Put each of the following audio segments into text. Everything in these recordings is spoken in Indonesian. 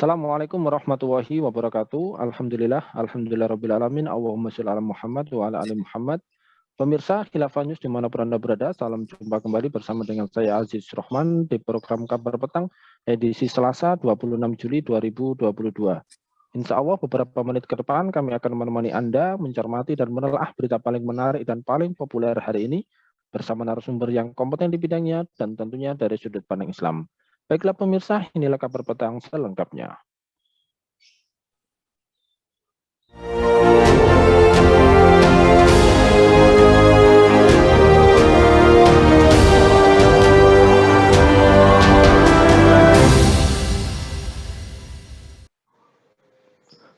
Assalamualaikum warahmatullahi wabarakatuh. Alhamdulillah rabbil alamin. Allahumma sholli ala Muhammad wa ala ali Muhammad. Pemirsa Khilafah News dimanapun Anda berada, salam jumpa kembali bersama dengan saya Aziz Rohman di program Kabar Petang edisi Selasa 26 Juli 2022. Insya Allah beberapa menit ke depan kami akan menemani Anda mencermati dan menelaah berita paling menarik dan paling populer hari ini bersama narasumber yang kompeten di bidangnya dan tentunya dari sudut pandang Islam. Baiklah pemirsa, inilah Kabar Petang selengkapnya.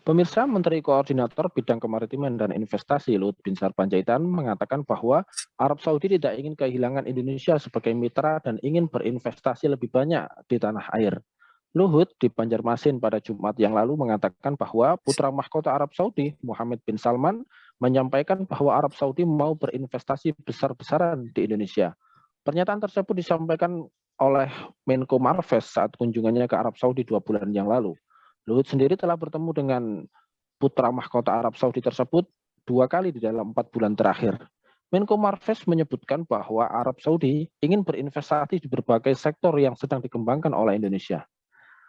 Pemirsa, Menteri Koordinator Bidang Kemaritiman dan Investasi Luhut Binsar Panjaitan mengatakan bahwa Arab Saudi tidak ingin kehilangan Indonesia sebagai mitra dan ingin berinvestasi lebih banyak di tanah air. Luhut di Banjarmasin pada Jumat yang lalu mengatakan bahwa putra mahkota Arab Saudi, Mohammed bin Salman, menyampaikan bahwa Arab Saudi mau berinvestasi besar-besaran di Indonesia. Pernyataan tersebut disampaikan oleh Menko Marves saat kunjungannya ke Arab Saudi 2 bulan yang lalu. Luhut sendiri telah bertemu dengan putra mahkota Arab Saudi tersebut 2 kali di dalam 4 bulan terakhir. Menko Marves menyebutkan bahwa Arab Saudi ingin berinvestasi di berbagai sektor yang sedang dikembangkan oleh Indonesia.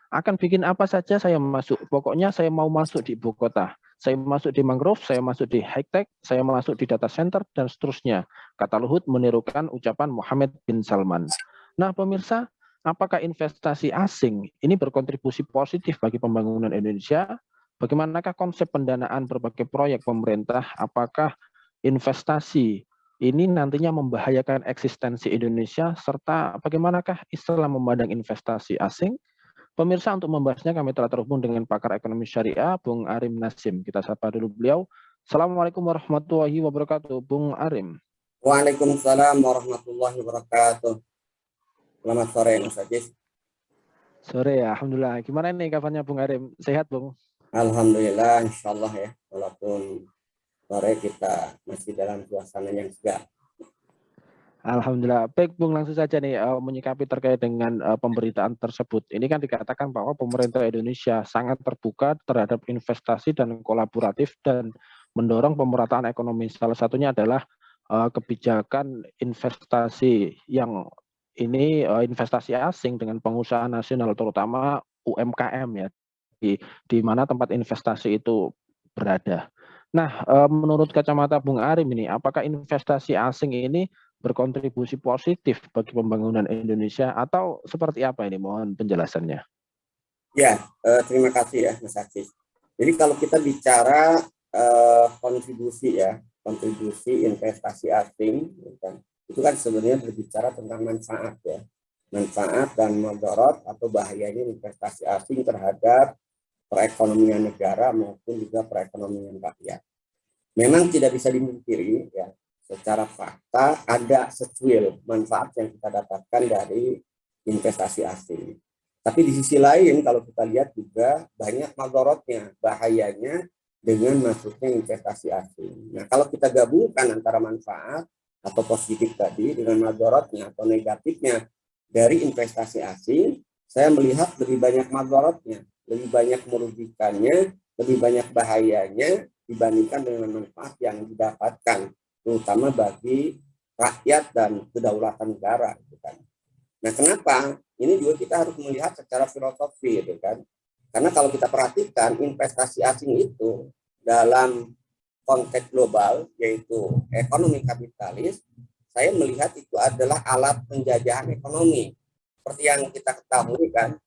Akan bikin apa saja saya masuk, pokoknya saya mau masuk di ibu kota. Saya masuk di mangrove, saya masuk di high-tech, saya masuk di data center, dan seterusnya. Kata Luhut menirukan ucapan Mohammed bin Salman. Nah pemirsa, apakah investasi asing ini berkontribusi positif bagi pembangunan Indonesia? Bagaimanakah konsep pendanaan berbagai proyek pemerintah? Apakah investasi ini nantinya membahayakan eksistensi Indonesia? Serta bagaimanakah Islam memandang investasi asing? Pemirsa, untuk membahasnya kami telah terhubung dengan pakar ekonomi syariah, Bung Arim Nasim. Kita sapa dulu beliau. Assalamualaikum warahmatullahi wabarakatuh, Bung Arim. Waalaikumsalam warahmatullahi wabarakatuh. Selamat sore, Mas Ajis. Sore ya, Alhamdulillah. Gimana nih kabarnya Bung Arim? Sehat, Bung? Alhamdulillah, insya Allah ya. Walaupun sore kita masih dalam suasana yang segar. Alhamdulillah. Baik, Bung, langsung saja nih menyikapi terkait dengan pemberitaan tersebut. Ini kan dikatakan bahwa pemerintah Indonesia sangat terbuka terhadap investasi dan kolaboratif dan mendorong pemerataan ekonomi. Salah satunya adalah kebijakan investasi yang ini investasi asing dengan pengusaha nasional terutama UMKM ya di mana tempat investasi itu berada. Nah, menurut kacamata Bung Arim ini, apakah investasi asing ini berkontribusi positif bagi pembangunan Indonesia atau seperti apa ini? Mohon penjelasannya. Ya, terima kasih ya Mas Ajis. Jadi kalau kita bicara kontribusi ya, kontribusi investasi asing, itu kan sebenarnya berbicara tentang manfaat ya. Manfaat dan mudarat atau bahayanya investasi asing terhadap perekonomian negara maupun juga perekonomian rakyat. Memang tidak bisa dimungkiri ya, secara fakta ada secuil manfaat yang kita dapatkan dari investasi asing. Tapi di sisi lain kalau kita lihat juga banyak madorotnya, bahayanya dengan masuknya investasi asing. Nah kalau kita gabungkan antara manfaat atau positif tadi dengan madorotnya atau negatifnya dari investasi asing, saya melihat lebih banyak madorotnya, lebih banyak merugikannya, lebih banyak bahayanya dibandingkan dengan manfaat yang didapatkan, terutama bagi rakyat dan kedaulatan negara. Nah, kenapa? Ini juga kita harus melihat secara filosofi, gitu kan? Karena kalau kita perhatikan investasi asing itu dalam konteks global, yaitu ekonomi kapitalis, saya melihat itu adalah alat penjajahan ekonomi. Seperti yang kita ketahui kan,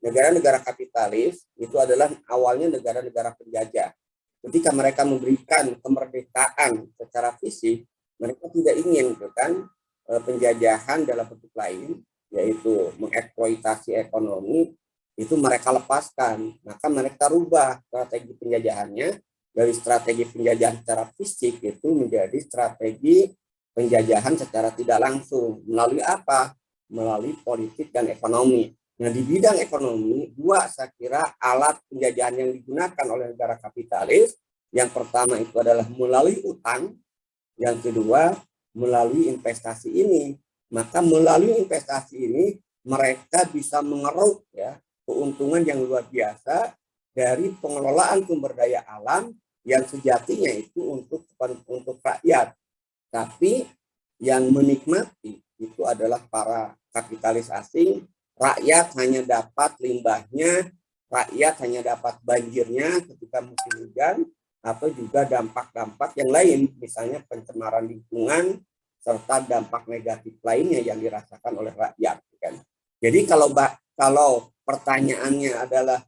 negara-negara kapitalis itu adalah awalnya negara-negara penjajah. Ketika mereka memberikan kemerdekaan secara fisik, mereka tidak ingin kan penjajahan dalam bentuk lain, yaitu mengeksploitasi ekonomi, itu mereka lepaskan. Maka mereka rubah strategi penjajahannya dari strategi penjajahan secara fisik itu menjadi strategi penjajahan secara tidak langsung. Melalui apa? Melalui politik dan ekonomi. Nah, di bidang ekonomi, dua saya kira alat penjajahan yang digunakan oleh negara kapitalis, yang pertama itu adalah melalui utang, yang kedua melalui investasi ini. Maka melalui investasi ini mereka bisa mengeruk ya keuntungan yang luar biasa dari pengelolaan sumber daya alam yang sejatinya itu untuk rakyat. Tapi yang menikmati itu adalah para kapitalis asing. Rakyat hanya dapat limbahnya, rakyat hanya dapat banjirnya ketika musim hujan, atau juga dampak-dampak yang lain, misalnya pencemaran lingkungan, serta dampak negatif lainnya yang dirasakan oleh rakyat. Kan? Jadi kalau pertanyaannya adalah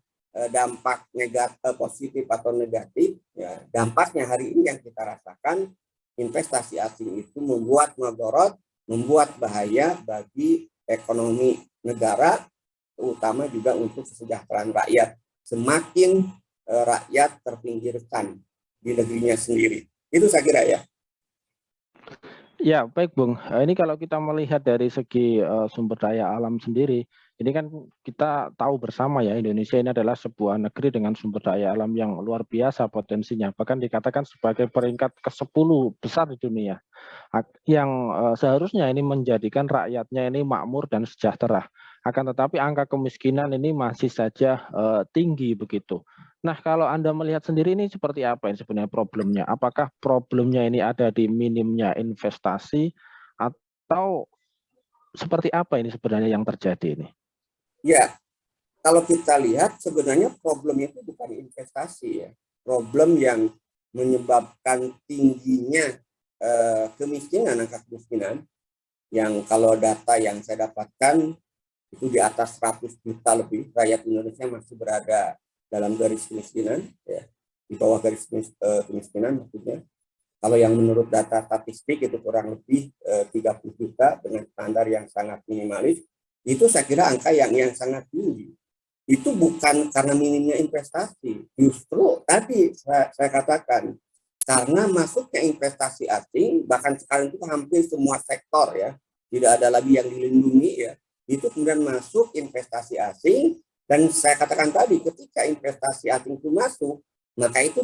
dampak negatif, positif atau negatif, ya, dampaknya hari ini yang kita rasakan, investasi asing itu membuat madorot, membuat bahaya bagi ekonomi negara, terutama juga untuk kesejahteraan rakyat. Semakin rakyat terpinggirkan di negerinya sendiri. Itu saya kira ya. Ya, baik Bung. Ini kalau kita melihat dari segi sumber daya alam sendiri, ini kan kita tahu bersama ya, Indonesia ini adalah sebuah negeri dengan sumber daya alam yang luar biasa potensinya. Bahkan dikatakan sebagai peringkat ke-10 besar di dunia. Yang seharusnya ini menjadikan rakyatnya ini makmur dan sejahtera. Akan tetapi angka kemiskinan ini masih saja tinggi begitu. Nah, kalau Anda melihat sendiri ini seperti apa ini sebenarnya problemnya? Apakah problemnya ini ada di minimnya investasi atau seperti apa ini sebenarnya yang terjadi ini? Ya, kalau kita lihat sebenarnya problemnya itu bukan investasi ya. Problem yang menyebabkan tingginya kemiskinan, angka kemiskinan, yang kalau data yang saya dapatkan itu di atas 100 juta lebih rakyat Indonesia masih berada dalam garis kemiskinan, ya, di bawah garis kemiskinan maksudnya. Kalau yang menurut data statistik itu kurang lebih 30 juta dengan standar yang sangat minimalis, itu saya kira angka yang sangat tinggi. Itu bukan karena minimnya investasi, justru tadi saya katakan, karena masuknya investasi asing, bahkan sekarang itu hampir semua sektor ya, tidak ada lagi yang dilindungi ya, itu kemudian masuk investasi asing. Dan saya katakan tadi, ketika investasi asing itu masuk, maka itu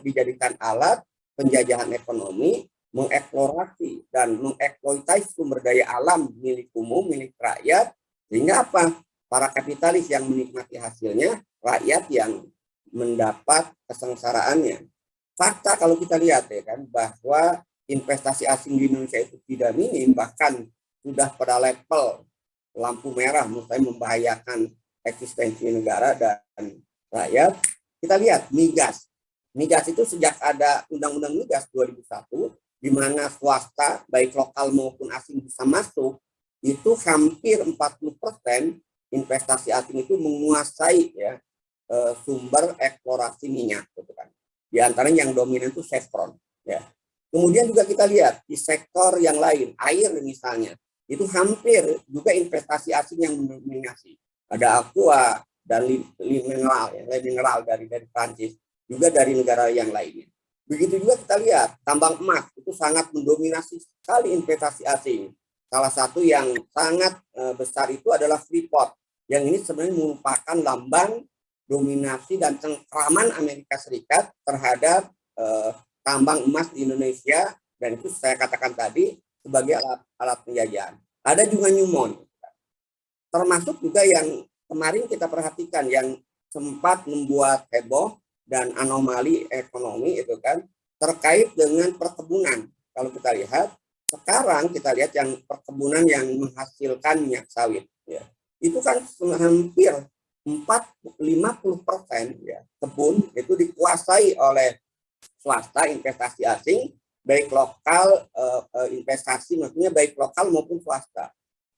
dijadikan alat penjajahan ekonomi, mengeksplorasi dan mengeksploitasi sumber daya alam milik umum, milik rakyat, sehingga apa? Para kapitalis yang menikmati hasilnya, rakyat yang mendapat kesengsaraannya. Fakta kalau kita lihat ya kan, bahwa investasi asing di Indonesia itu tidak minim, bahkan sudah pada level lampu merah, menurut saya membahayakan eksistensi negara dan rakyat. Kita lihat migas. Migas itu sejak ada Undang-Undang Migas 2001, di mana swasta, baik lokal maupun asing bisa masuk, itu hampir 40% investasi asing itu menguasai ya sumber eksplorasi minyak. Gitu kan. Di antaranya yang dominan itu Chevron. Ya. Kemudian juga kita lihat di sektor yang lain, air misalnya, itu hampir juga investasi asing yang mendominasi. Ada Aqua dan mineral dari Prancis, juga dari negara yang lainnya. Begitu juga kita lihat tambang emas itu sangat mendominasi sekali investasi asing. Salah satu yang sangat besar itu adalah Freeport, yang ini sebenarnya merupakan lambang dominasi dan cengkraman Amerika Serikat terhadap tambang emas di Indonesia, dan itu saya katakan tadi sebagai alat penjajahan. Ada juga Newmont, termasuk juga yang kemarin kita perhatikan yang sempat membuat heboh dan anomali ekonomi itu kan terkait dengan perkebunan. Kalau kita lihat sekarang, kita lihat yang perkebunan yang menghasilkan minyak sawit ya, itu kan hampir 50% ya, kebun itu dikuasai oleh swasta, investasi asing, baik lokal investasi, maksudnya baik lokal maupun swasta.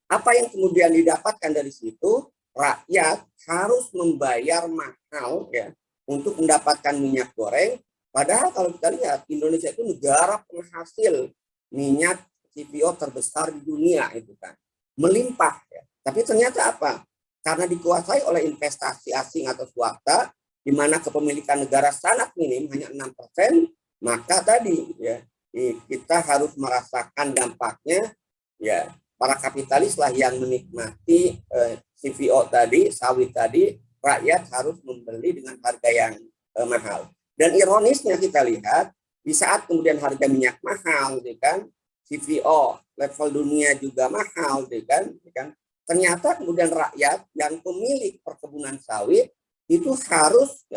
Apa yang kemudian didapatkan dari situ? Rakyat harus membayar mahal ya untuk mendapatkan minyak goreng. Padahal kalau kita lihat, Indonesia itu negara penghasil minyak CPO terbesar di dunia itu kan, melimpah ya. Tapi ternyata apa? Karena dikuasai oleh investasi asing atau swasta, di mana kepemilikan negara sangat minim, hanya 6%, maka tadi ya kita harus merasakan dampaknya ya. Para kapitalis lah yang menikmati CPO tadi, sawit tadi, rakyat harus membeli dengan harga yang mahal. Dan ironisnya kita lihat, di saat kemudian harga minyak mahal, kan, CPO level dunia juga mahal, kan, ternyata kemudian rakyat dan pemilik perkebunan sawit itu harus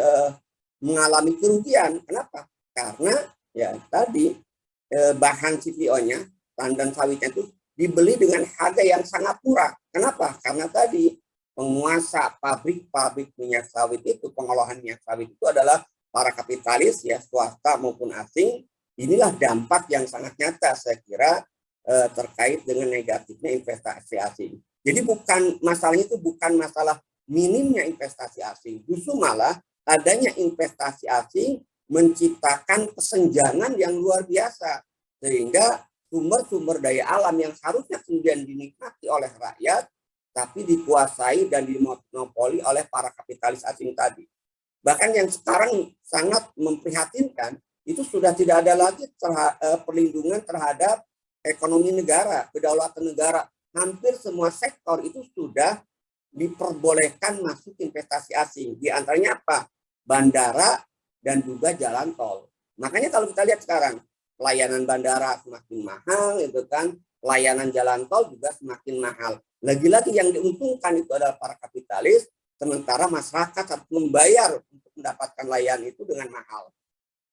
mengalami kerugian. Kenapa? Karena ya tadi bahan CPO-nya, tandan sawitnya itu dibeli dengan harga yang sangat murah. Kenapa? Karena tadi penguasa pabrik-pabrik minyak sawit itu, pengolahan minyak sawit itu adalah para kapitalis ya, swasta maupun asing. Inilah dampak yang sangat nyata saya kira terkait dengan negatifnya investasi asing. Jadi masalahnya itu bukan masalah minimnya investasi asing, justru malah adanya investasi asing menciptakan kesenjangan yang luar biasa, sehingga sumber-sumber daya alam yang seharusnya kemudian dinikmati oleh rakyat tapi dikuasai dan dimonopoli oleh para kapitalis asing tadi. Bahkan yang sekarang sangat memprihatinkan, itu sudah tidak ada lagi perlindungan terhadap ekonomi negara, kedaulatan negara. Hampir semua sektor itu sudah diperbolehkan masuk investasi asing. Di antaranya apa? Bandara dan juga jalan tol. Makanya kalau kita lihat sekarang, layanan bandara semakin mahal, itu kan, layanan jalan tol juga semakin mahal. Lagi-lagi yang diuntungkan itu adalah para kapitalis, sementara masyarakat harus membayar untuk mendapatkan layanan itu dengan mahal.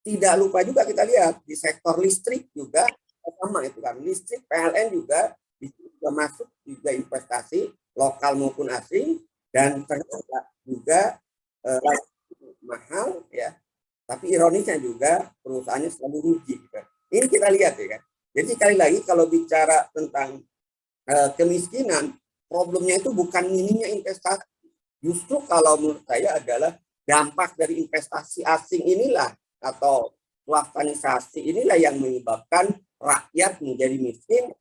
Tidak lupa juga kita lihat di sektor listrik juga sama itu kan, listrik PLN juga masuk juga investasi lokal maupun asing, dan ternyata juga mahal ya. Tapi ironisnya juga perusahaannya selalu rugi. Kan. Ini kita lihat ya kan. Jadi sekali lagi kalau bicara tentang kemiskinan, problemnya itu bukan minimnya investasi. Justru kalau menurut saya adalah dampak dari investasi asing inilah atau swaftanisasi inilah yang menyebabkan rakyat menjadi miskin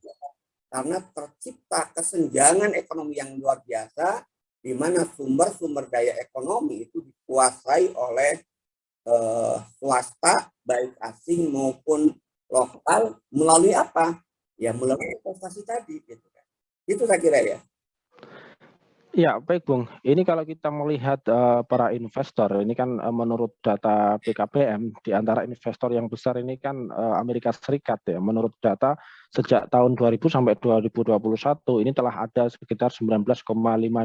karena tercipta kesenjangan ekonomi yang luar biasa di mana sumber-sumber daya ekonomi itu dikuasai oleh swasta baik asing maupun lokal melalui apa? Ya melalui investasi tadi gitu kan. Itu saya kira ya. Ya, baik Bung. Ini kalau kita melihat para investor, ini kan menurut data BKPM, di antara investor yang besar ini kan Amerika Serikat ya. Menurut data sejak tahun 2000 sampai 2021 ini telah ada sekitar 19,5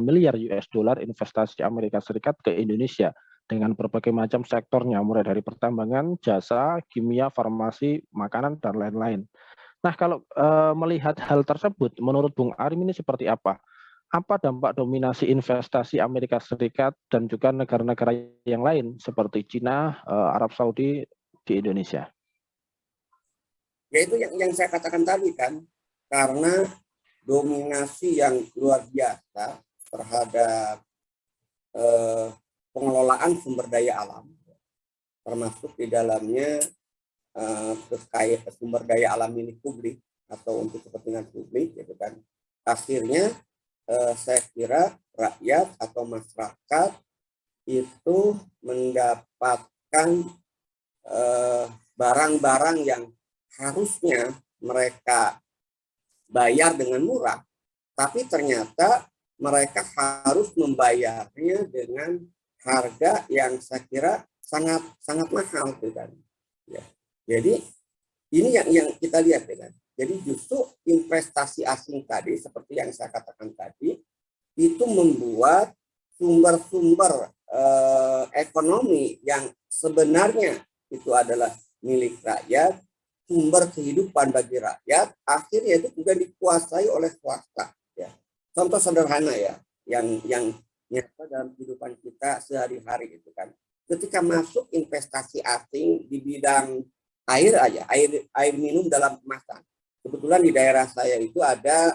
miliar US dollar investasi Amerika Serikat ke Indonesia dengan berbagai macam sektornya, mulai dari pertambangan, jasa, kimia, farmasi, makanan, dan lain-lain. Nah, kalau melihat hal tersebut, menurut Bung Arim ini seperti apa? Apa dampak dominasi investasi Amerika Serikat dan juga negara-negara yang lain seperti Cina, Arab Saudi di Indonesia? Ya itu yang saya katakan tadi kan, karena dominasi yang luar biasa terhadap pengelolaan sumber daya alam, termasuk di dalamnya terkait sumber daya alam milik publik atau untuk kepentingan publik, gitu kan. Akhirnya saya kira rakyat atau masyarakat itu mendapatkan barang-barang yang harusnya mereka bayar dengan murah, tapi ternyata mereka harus membayarnya dengan harga yang saya kira sangat mahal, kan. Ya. Jadi ini yang kita lihat, kan. Jadi justru investasi asing tadi, seperti yang saya katakan tadi, itu membuat sumber-sumber ekonomi yang sebenarnya itu adalah milik rakyat, sumber kehidupan bagi rakyat, akhirnya itu juga dikuasai oleh swasta. Ya. Contoh sederhana ya, yang nyata dalam kehidupan kita sehari-hari itu kan. Ketika masuk investasi asing di bidang air aja, air minum dalam kemasan. Kebetulan di daerah saya itu ada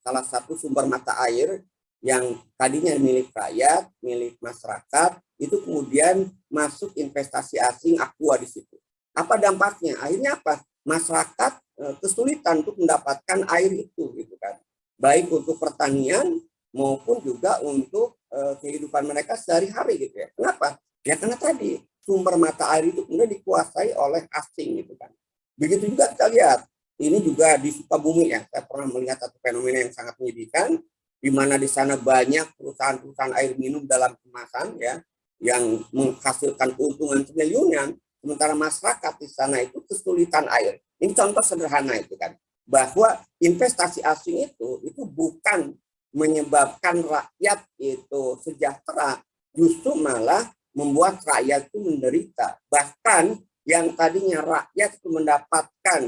salah satu sumber mata air yang tadinya milik rakyat, milik masyarakat, itu kemudian masuk investasi asing Aqua di situ. Apa dampaknya? Akhirnya apa? Masyarakat kesulitan untuk mendapatkan air itu, gitu kan. Baik untuk pertanian maupun juga untuk kehidupan mereka sehari-hari, gitu ya. Kenapa? Ya karena tadi sumber mata air itu kemudian dikuasai oleh asing, gitu kan. Begitu juga kita lihat, ini juga di Sukabumi ya, saya pernah melihat satu fenomena yang sangat menyedihkan, di mana di sana banyak perusahaan-perusahaan air minum dalam kemasan ya, yang menghasilkan keuntungan triliunan, sementara masyarakat di sana itu kesulitan air. Ini contoh sederhana itu kan. bahwa investasi asing itu bukan menyebabkan rakyat itu sejahtera, justru malah membuat rakyat itu menderita. Bahkan yang tadinya rakyat itu mendapatkan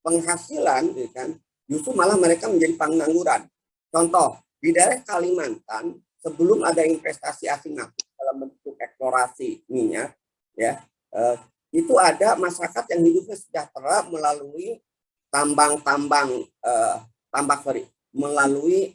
penghasilan, gitu kan, justru malah mereka menjadi pengangguran. Contoh, di daerah Kalimantan, sebelum ada investasi asing masuk dalam bentuk eksplorasi minyak, ya, itu ada masyarakat yang hidupnya sejahtera melalui melalui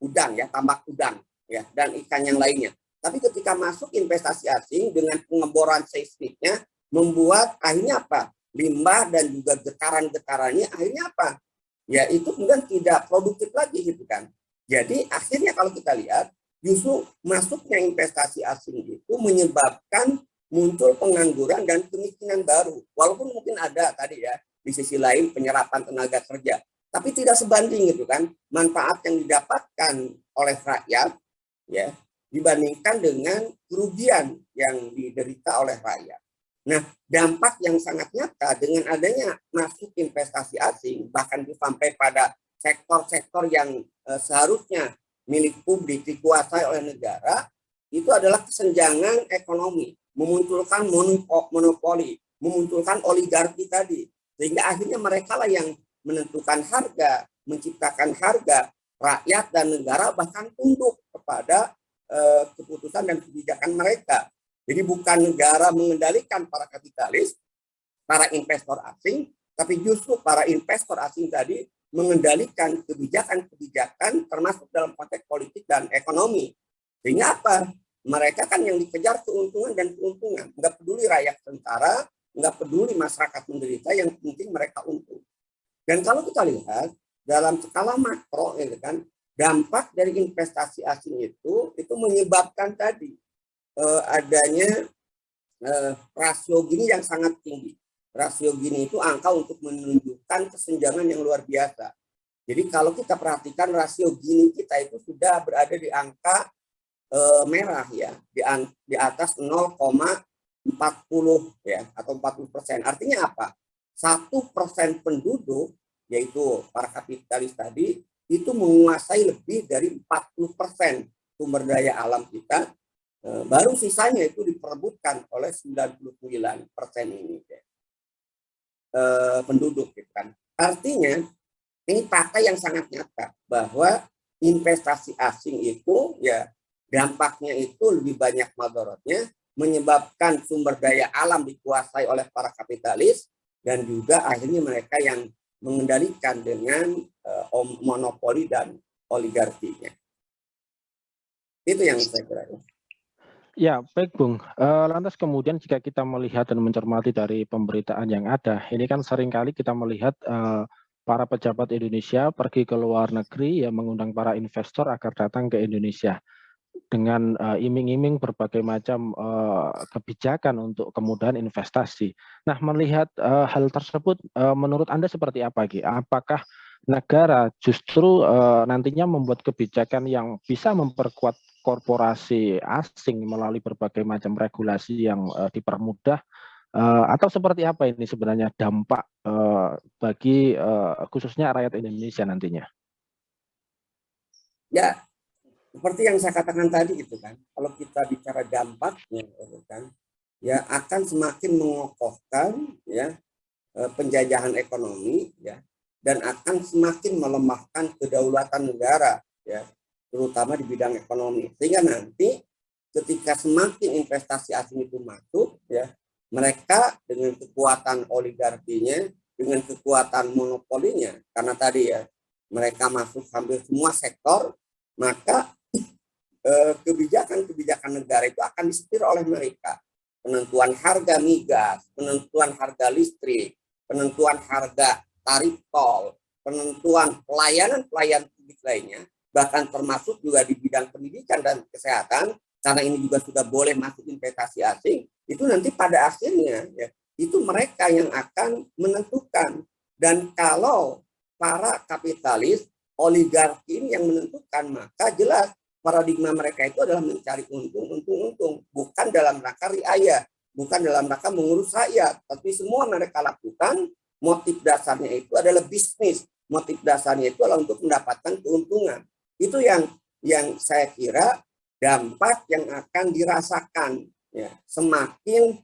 udang, ya, tambak udang, ya, dan ikan yang lainnya. Tapi ketika masuk investasi asing dengan pengeboran seismiknya, membuat akhirnya apa? Limbah dan juga getaran-getarannya akhirnya apa? Ya itu kemudian tidak produktif lagi, gitu kan. Jadi akhirnya kalau kita lihat, justru masuknya investasi asing itu menyebabkan muncul pengangguran dan kemiskinan baru. Walaupun mungkin ada tadi ya, di sisi lain penyerapan tenaga kerja, tapi tidak sebanding, gitu kan, manfaat yang didapatkan oleh rakyat, ya, dibandingkan dengan kerugian yang diderita oleh rakyat. Nah, dampak yang sangat nyata dengan adanya masuk investasi asing, bahkan sampai pada sektor-sektor yang seharusnya milik publik dikuasai oleh negara, itu adalah kesenjangan ekonomi, memunculkan monopoli, memunculkan oligarki tadi, sehingga akhirnya mereka lah yang menentukan harga, menciptakan harga, rakyat dan negara bahkan tunduk kepada keputusan dan kebijakan mereka. Jadi bukan negara mengendalikan para kapitalis, para investor asing, tapi justru para investor asing tadi mengendalikan kebijakan-kebijakan termasuk dalam konteks politik dan ekonomi. Sehingga apa? Mereka kan yang dikejar keuntungan dan keuntungan. Nggak peduli rakyat sengsara, nggak peduli masyarakat menderita, yang penting mereka untung. Dan kalau kita lihat dalam skala makro, ya kan, dampak dari investasi asing itu menyebabkan tadi adanya rasio Gini yang sangat tinggi. Rasio Gini itu angka untuk menunjukkan kesenjangan yang luar biasa. Jadi kalau kita perhatikan rasio Gini kita itu sudah berada di angka merah, ya, di atas 0,40 ya, atau 40%. Artinya apa? 1% penduduk, yaitu para kapitalis tadi, itu menguasai lebih dari 40% sumber daya alam kita. Baru sisanya itu diperebutkan oleh 99% ini, ya, penduduk, gitu kan. Artinya ini fakta yang sangat nyata bahwa investasi asing itu, ya, dampaknya itu lebih banyak madorotnya, menyebabkan sumber daya alam dikuasai oleh para kapitalis, dan juga akhirnya mereka yang mengendalikan dengan monopoli dan oligarkinya. Itu yang saya kira. Ya, baik Bung. Lantas kemudian jika kita melihat dan mencermati dari pemberitaan yang ada, ini kan seringkali kita melihat para pejabat Indonesia pergi ke luar negeri, ya, mengundang para investor agar datang ke Indonesia dengan iming-iming berbagai macam kebijakan untuk kemudahan investasi. Nah, melihat hal tersebut, menurut Anda seperti apa, Ki? Apakah negara justru nantinya membuat kebijakan yang bisa memperkuat korporasi asing melalui berbagai macam regulasi yang dipermudah, atau seperti apa ini sebenarnya dampak bagi khususnya rakyat Indonesia nantinya? Ya, seperti yang saya katakan tadi, gitu kan, kalau kita bicara dampaknya, gitu kan, ya akan semakin mengokohkan, ya, penjajahan ekonomi, ya, dan akan semakin melemahkan kedaulatan negara, ya, terutama di bidang ekonomi. Sehingga nanti ketika semakin investasi asing itu masuk, ya, mereka dengan kekuatan oligarkinya, dengan kekuatan monopolinya, karena tadi ya mereka masuk hampir semua sektor, maka kebijakan-kebijakan negara itu akan disetir oleh mereka. Penentuan harga migas, penentuan harga listrik, penentuan harga tarif tol, penentuan pelayanan publik lainnya, bahkan termasuk juga di bidang pendidikan dan kesehatan, karena ini juga sudah boleh masuk investasi asing, itu nanti pada akhirnya, ya, itu mereka yang akan menentukan. Dan kalau para kapitalis, oligarki ini yang menentukan, maka jelas paradigma mereka itu adalah mencari untung, bukan dalam rangka riaya, bukan dalam rangka mengurus rakyat, tapi semua mereka lakukan motif dasarnya itu adalah bisnis, motif dasarnya itu adalah untuk mendapatkan keuntungan. Itu yang saya kira dampak yang akan dirasakan ya, semakin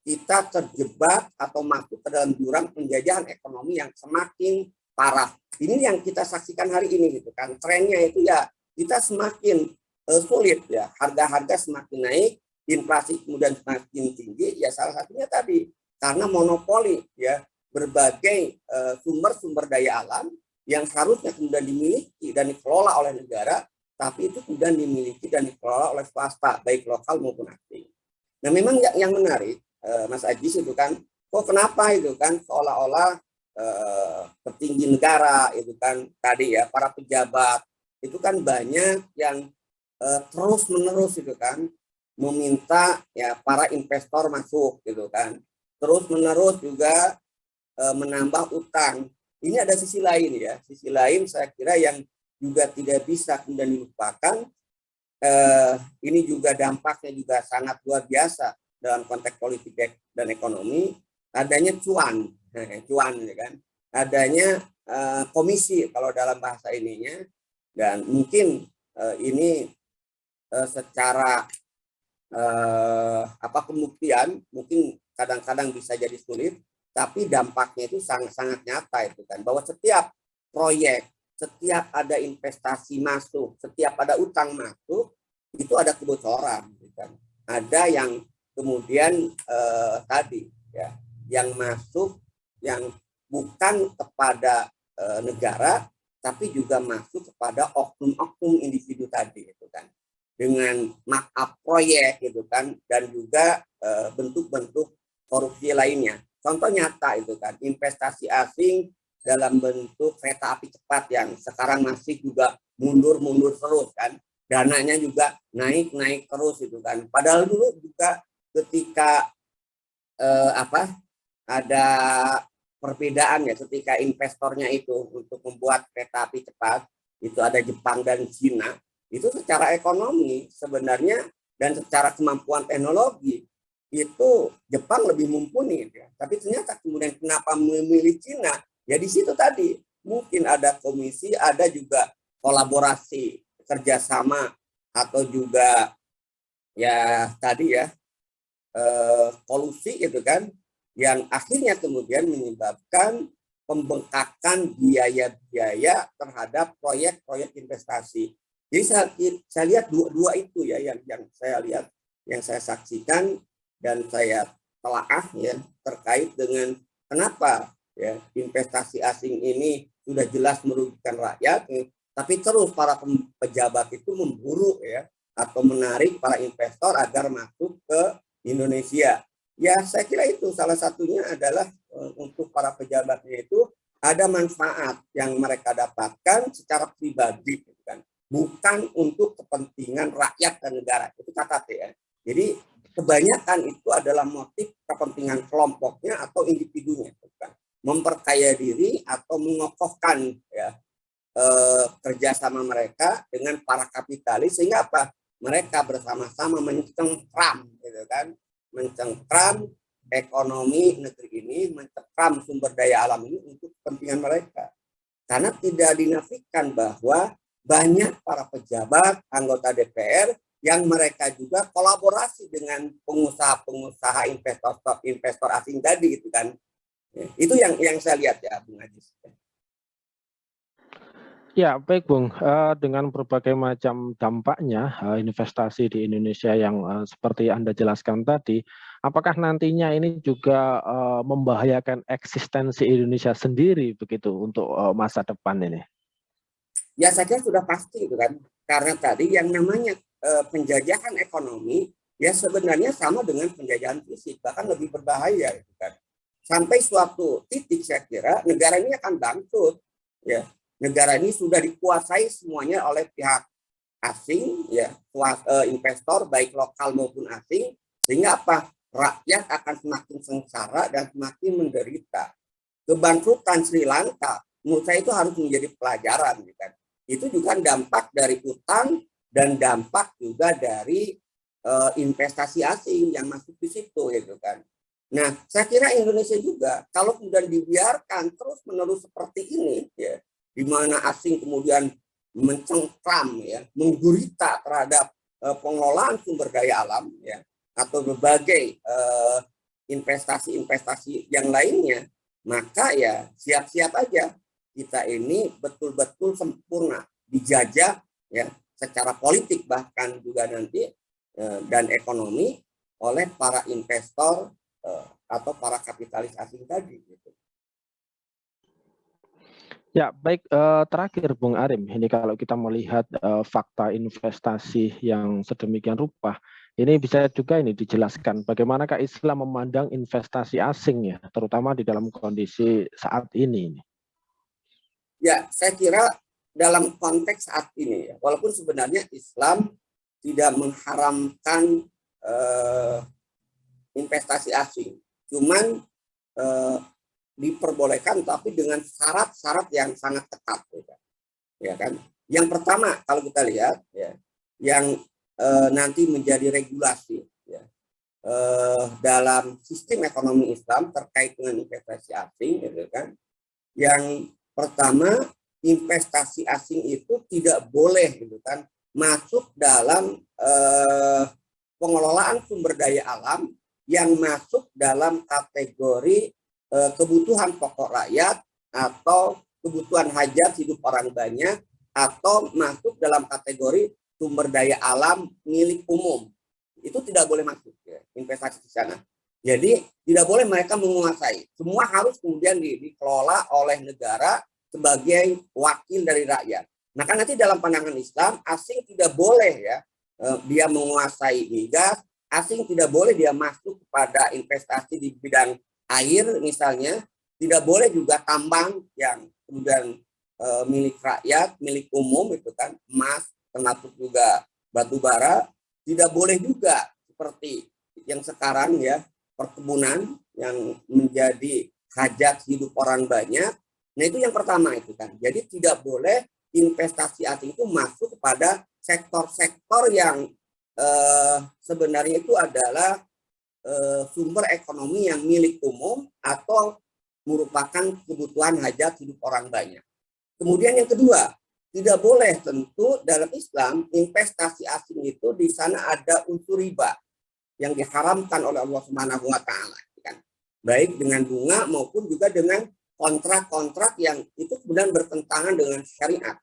kita terjebak atau masuk ke dalam jurang penjajahan ekonomi yang semakin parah. Ini yang kita saksikan hari ini gitu kan. Trennya itu ya kita semakin sulit ya, harga-harga semakin naik, inflasi kemudian semakin tinggi, ya salah satunya tadi karena monopoli ya berbagai sumber-sumber daya alam yang harusnya kemudian dimiliki dan dikelola oleh negara, tapi itu kemudian dimiliki dan dikelola oleh swasta, baik lokal maupun asing. Nah memang yang menarik, Mas Ajis itu kan, kok kenapa itu kan seolah-olah petinggi negara itu kan tadi ya, para pejabat itu kan banyak yang terus menerus itu kan meminta ya para investor masuk gitu kan, terus menerus juga menambah utang. Ini ada sisi lain ya, sisi lain saya kira yang juga tidak bisa kemudian dilupakan. Ini juga dampaknya juga sangat luar biasa dalam konteks politik dan ekonomi, adanya cuan ya kan, adanya komisi kalau dalam bahasa ininya, dan mungkin ini secara pembuktian mungkin kadang-kadang bisa jadi sulit, tapi dampaknya itu sangat nyata itu kan, bahwa setiap proyek, setiap ada investasi masuk, setiap ada utang masuk, itu ada kebocoran gitu kan. Ada yang kemudian tadi ya, yang masuk yang bukan kepada negara, tapi juga masuk kepada oknum-oknum individu tadi itu kan, dengan markup proyek gitu kan, dan juga bentuk-bentuk korupsi lainnya. Contoh nyata itu kan, investasi asing dalam bentuk kereta api cepat yang sekarang masih juga mundur terus kan, dananya juga naik terus itu kan. Padahal dulu juga ketika ada perbedaan ya, ketika investornya itu untuk membuat kereta api cepat itu ada Jepang dan Cina, itu secara ekonomi sebenarnya dan secara kemampuan teknologi itu Jepang lebih mumpuni ya. Tapi ternyata kemudian kenapa memilih Cina? Ya di situ tadi mungkin ada komisi, ada juga kolaborasi, kerjasama, atau juga ya tadi ya kolusi gitu kan, yang akhirnya kemudian menyebabkan pembengkakan biaya-biaya terhadap proyek-proyek investasi. Jadi saya lihat dua itu ya yang saya lihat, yang saya saksikan dan saya telaah ya terkait dengan kenapa ya investasi asing ini sudah jelas merugikan rakyat, tapi terus para pejabat itu memburu ya atau menarik para investor agar masuk ke Indonesia. Ya saya kira itu salah satunya adalah untuk para pejabatnya itu ada manfaat yang mereka dapatkan secara pribadi kan, bukan untuk kepentingan rakyat dan negara. Itu catat ya. Jadi kebanyakan itu adalah motif kepentingan kelompoknya atau individunya, kan? Memperkaya diri atau mengokohkan ya kerjasama mereka dengan para kapitalis, sehingga apa? Mereka bersama-sama mencengkram, gitu kan? Mencengkram ekonomi negeri ini, mencengkram sumber daya alam ini untuk kepentingan mereka. Karena tidak dinafikan bahwa banyak para pejabat, anggota DPR yang mereka juga kolaborasi dengan pengusaha-pengusaha investor asing tadi gitu kan. Itu yang saya lihat ya, Bung Ajis. Ya, baik Bung. Dengan berbagai macam dampaknya investasi di Indonesia yang seperti Anda jelaskan tadi, apakah nantinya ini juga membahayakan eksistensi Indonesia sendiri begitu untuk masa depan ini? Ya saya kira sudah pasti itu kan, karena tadi yang namanya penjajahan ekonomi ya sebenarnya sama dengan penjajahan fisik, bahkan lebih berbahaya itu kan. Sampai suatu titik saya kira negara ini akan bangkrut ya. Negara ini sudah dikuasai semuanya oleh pihak asing ya, investor baik lokal maupun asing, sehingga apa? Rakyat akan semakin sengsara dan semakin menderita. Kebangkrutan Sri Lanka menurut saya itu harus menjadi pelajaran kan. Itu juga dampak dari utang dan dampak juga dari investasi asing yang masuk di situ gitu kan. Nah, saya kira Indonesia juga kalau kemudian dibiarkan terus-menerus seperti ini, ya, di mana asing kemudian mencengkram, ya, menggurita terhadap pengelolaan sumber daya alam, ya, atau berbagai investasi-investasi yang lainnya, maka ya siap-siap aja kita ini betul-betul sempurna dijajah, ya, secara politik bahkan juga nanti dan ekonomi oleh para investor atau para kapitalis asing tadi. Gitu. Ya, baik, terakhir Bung Arim, ini kalau kita melihat fakta investasi yang sedemikian rupa, ini bisa juga ini dijelaskan bagaimanakah Islam memandang investasi asing ya, terutama di dalam kondisi saat ini. Ya, saya kira dalam konteks saat ini, ya, walaupun sebenarnya Islam tidak mengharamkan investasi asing, cuman diperbolehkan tapi dengan syarat-syarat yang sangat ketat, ya kan. Yang pertama kalau kita lihat, ya, yang nanti menjadi regulasi, ya, dalam sistem ekonomi Islam terkait dengan investasi asing, gitu kan. Yang pertama, investasi asing itu tidak boleh, gitu kan, masuk dalam pengelolaan sumber daya alam yang masuk dalam kategori kebutuhan pokok rakyat atau kebutuhan hajat hidup orang banyak atau masuk dalam kategori sumber daya alam milik umum. Itu tidak boleh masuk, ya, investasi di sana. Jadi tidak boleh mereka menguasai. Semua harus kemudian dikelola oleh negara sebagai wakil dari rakyat. Maka nanti dalam pandangan Islam, asing tidak boleh, ya, dia menguasai migas, asing tidak boleh dia masuk kepada investasi di bidang air misalnya, tidak boleh juga tambang yang kemudian milik rakyat, milik umum itu kan, emas, termasuk juga batu bara, tidak boleh juga seperti yang sekarang, ya, perkebunan yang menjadi hajat hidup orang banyak. Nah, itu yang pertama itu kan. Jadi tidak boleh investasi asing itu masuk kepada sektor-sektor yang sebenarnya itu adalah sumber ekonomi yang milik umum atau merupakan kebutuhan hajat hidup orang banyak. Kemudian yang kedua, tidak boleh tentu dalam Islam investasi asing itu di sana ada unsur riba yang diharamkan oleh Allah Subhanahu wa taala, kan. Baik dengan bunga maupun juga dengan kontrak-kontrak yang itu kemudian bertentangan dengan syariat.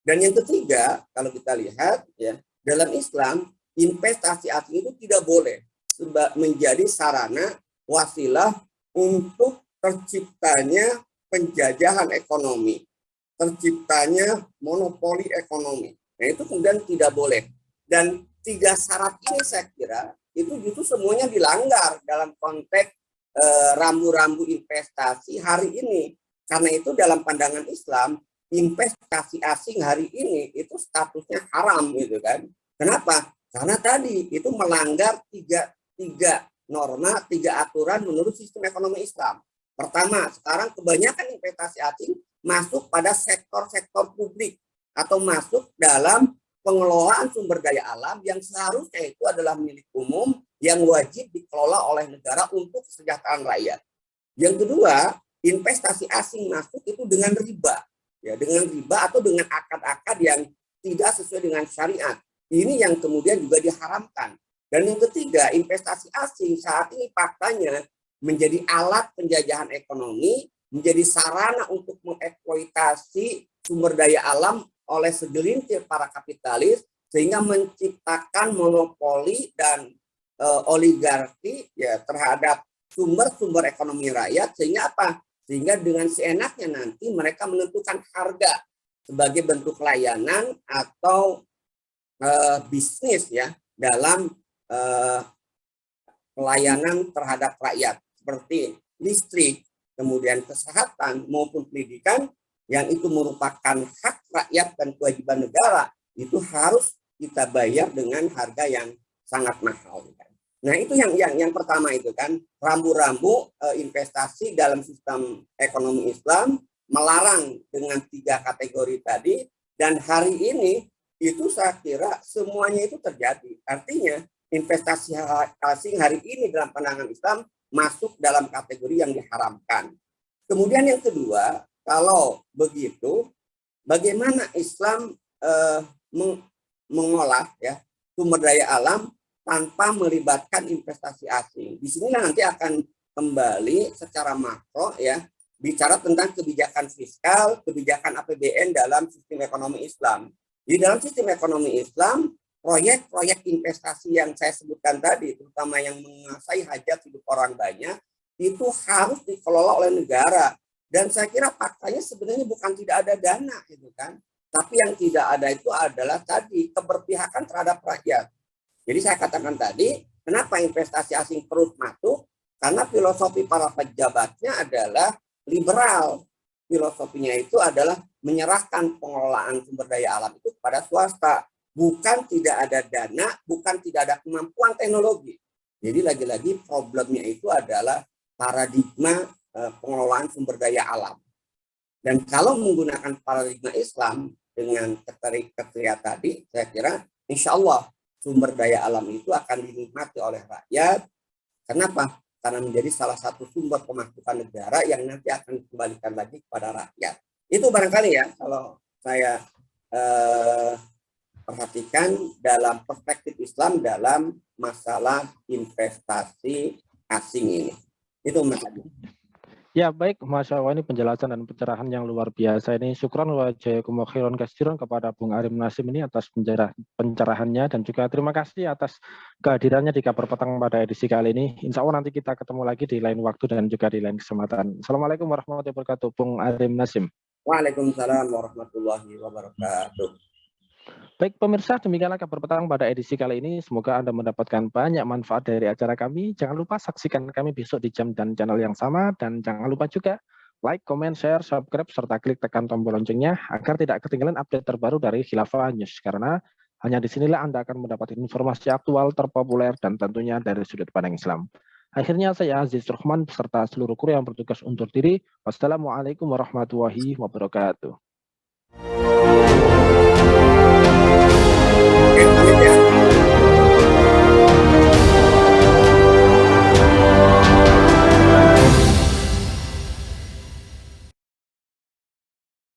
Dan yang ketiga, kalau kita lihat, ya, dalam Islam investasi asing itu tidak boleh menjadi sarana wasilah untuk terciptanya penjajahan ekonomi, terciptanya monopoli ekonomi. Nah, itu kemudian tidak boleh. Dan tiga syarat ini saya kira itu justru semuanya dilanggar dalam konteks rambu-rambu investasi hari ini. Karena itu dalam pandangan Islam, investasi asing hari ini itu statusnya haram, gitu kan. Kenapa? Karena tadi itu melanggar tiga norma, tiga aturan menurut sistem ekonomi Islam. Pertama, sekarang kebanyakan investasi asing masuk pada sektor-sektor publik atau masuk dalam pengelolaan sumber daya alam yang seharusnya itu adalah milik umum yang wajib dikelola oleh negara untuk kesejahteraan rakyat. Yang kedua, investasi asing masuk itu dengan riba, ya, dengan riba atau dengan akad-akad yang tidak sesuai dengan syariat. Ini yang kemudian juga diharamkan. Dan yang ketiga, investasi asing saat ini faktanya menjadi alat penjajahan ekonomi, menjadi sarana untuk mengeksploitasi sumber daya alam oleh segelintir para kapitalis, sehingga menciptakan monopoli dan oligarki, ya, terhadap sumber-sumber ekonomi rakyat, sehingga apa? Sehingga dengan seenaknya nanti mereka menentukan harga sebagai bentuk layanan atau bisnis, ya, dalam pelayanan terhadap rakyat seperti listrik, kemudian kesehatan maupun pendidikan yang itu merupakan hak rakyat dan kewajiban negara, itu harus kita bayar dengan harga yang sangat mahal. Nah, itu yang pertama itu kan, rambu-rambu investasi dalam sistem ekonomi Islam melarang dengan tiga kategori tadi, dan hari ini itu saya kira semuanya itu terjadi. Artinya investasi asing hari ini dalam pandangan Islam masuk dalam kategori yang diharamkan. Kemudian yang kedua, kalau begitu, bagaimana Islam mengolah ya sumber daya alam tanpa melibatkan investasi asing. Di sinilah nanti akan kembali secara makro ya bicara tentang kebijakan fiskal, kebijakan APBN dalam sistem ekonomi Islam. Di dalam sistem ekonomi Islam, proyek-proyek investasi yang saya sebutkan tadi, terutama yang menguasai hajat hidup orang banyak, itu harus dikelola oleh negara. Dan saya kira faktanya sebenarnya bukan tidak ada dana, gitu kan. Tapi yang tidak ada itu adalah tadi keberpihakan terhadap rakyat. Jadi saya katakan tadi, kenapa investasi asing terus masuk? Karena filosofi para pejabatnya adalah liberal. Filosofinya itu adalah menyerahkan pengelolaan sumber daya alam itu kepada swasta. Bukan tidak ada dana, bukan tidak ada kemampuan teknologi. Jadi lagi-lagi problemnya itu adalah paradigma pengelolaan sumber daya alam. Dan kalau menggunakan paradigma Islam dengan kriteria tadi, saya kira insya Allah sumber daya alam itu akan dinikmati oleh rakyat. Kenapa? Karena menjadi salah satu sumber pemasukan negara yang nanti akan dikembalikan lagi kepada rakyat. Itu barangkali ya kalau saya perhatikan dalam perspektif Islam dalam masalah investasi asing ini. Itu Mas Adi. Ya baik, Masya Allah, ini penjelasan dan pencerahan yang luar biasa ini. Syukran wa jazakumullahu khairan katsiran kepada Bung Arim Nasim ini atas pencerahannya, dan juga terima kasih atas kehadirannya di Kabar Petang pada edisi kali ini. Insya Allah nanti kita ketemu lagi di lain waktu dan juga di lain kesempatan. Assalamualaikum warahmatullahi wabarakatuh, Bung Arim Nasim. Waalaikumsalam warahmatullahi wabarakatuh. Baik pemirsa, demikianlah Kabar Petang pada edisi kali ini. Semoga Anda mendapatkan banyak manfaat dari acara kami. Jangan lupa saksikan kami besok di jam dan channel yang sama. Dan jangan lupa juga like, comment, share, subscribe, serta klik tekan tombol loncengnya agar tidak ketinggalan update terbaru dari Khilafah News. Karena hanya di sinilah Anda akan mendapatkan informasi aktual, terpopuler, dan tentunya dari sudut pandang Islam. Akhirnya saya Aziz Rahman beserta seluruh kru yang bertugas undur diri. Wassalamualaikum warahmatullahi wabarakatuh.